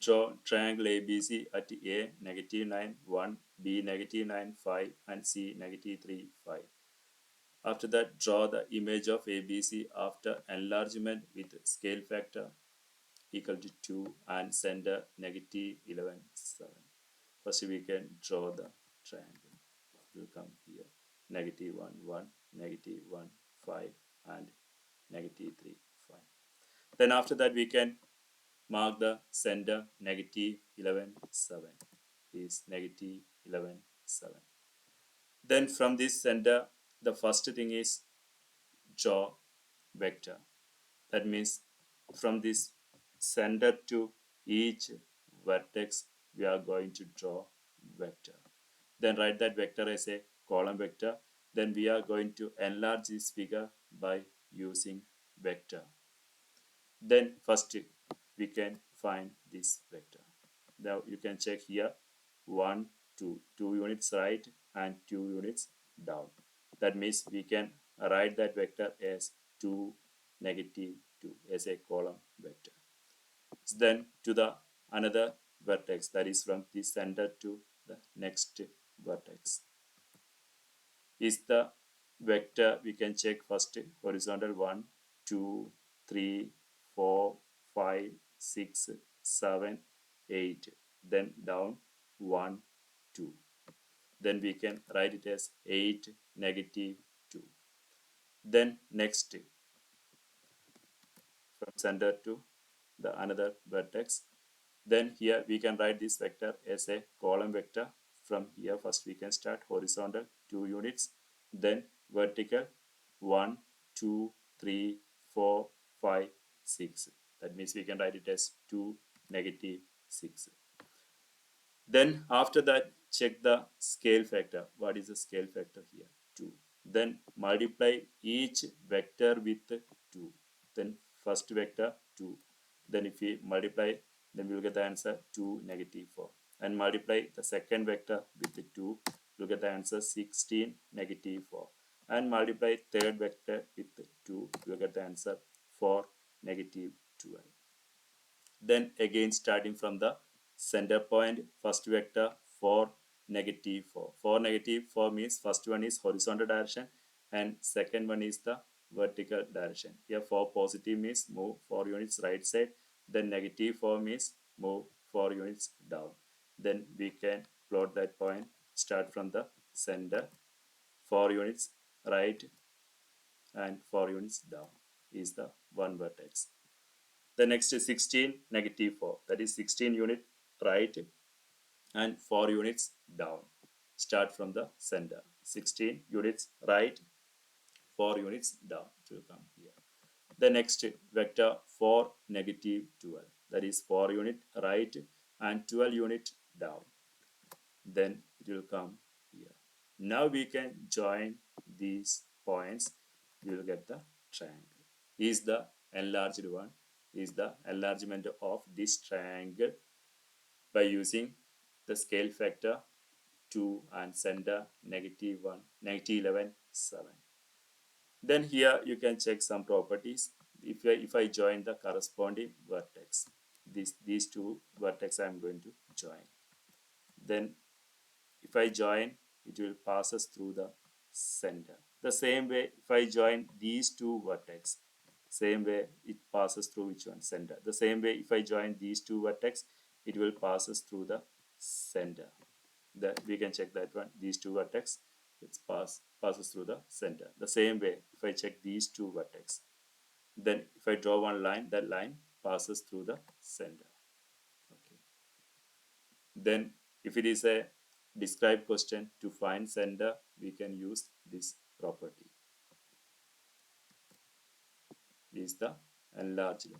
draw triangle ABC at A -9 1, B -9 5 and C -3 5. After that, draw the image of ABC after enlargement with scale factor equal to 2 and center -11 7. First we can draw the triangle. It will come here -1 1, -1 5 and -3 5. Then after that we can mark the center -11 7 is -11 7. Then from this center the first thing is draw vector. That means from this center to each vertex we are going to draw vector. Then write that vector as a column vector. Then we are going to enlarge this figure by using vector. Then first we can find this vector. Now you can check here 1 2 units right and 2 units down. That means we can write that vector as 2 -2 as a column vector. Then to the another vertex, that is from the center to the next vertex, is the vector. We can check first horizontal 1 2 3 4 5 6 7 8, then down 1 2. Then we can write it as 8 -2. Then next from center to the another vertex. Then here we can write this vector as a column vector. From here first we can start horizontal 2 units, then vertical 1 2 3 4 5 6. That means we can write it as 2 -6. Then after that check the scale factor. What is the scale factor here? 2. Then multiply each vector with 2. Then first vector 2. Then if we multiply, then we will get the answer 2 -4. And multiply the second vector with the 2, you will get the answer 16 -4. And multiply third vector with the 2, you will get the answer 4 -12. Then again starting from the center point, first vector 4 -4. 4 -4 means first one is horizontal direction and second one is the vertical direction. Here 4 positive means move 4 units right side, then -4 means move 4 units down. Then we can plot that point, start from the center, 4 units right and 4 units down is the one vertex. The next is 16 -4, that is 16 unit right and 4 units down. Start from the center, 16 units right, 4 units down. It will come here. The next vector 4 -12, that is 4 unit right and 12 unit down. Then it will come here. Now we can join these points. We will get the triangle. Is the enlarged one, is the enlargement of this triangle by using the scale factor 2 and center -1 -11 7. Then here you can check some properties. If I join the corresponding vertex, these two vertex I am going to join. Then if I join, it will pass us through the center. The same way if I join these two vertex, same way it passes through which one? Center. The same way if I join these two vertex, it will pass us through the center. We can check that one. These two vertex, it passes through the center. The same way if I check these two vertex, then if I draw one line, that line passes through the center. Okay. Then if it is a describe question, to find center we can use this property. This is the enlarged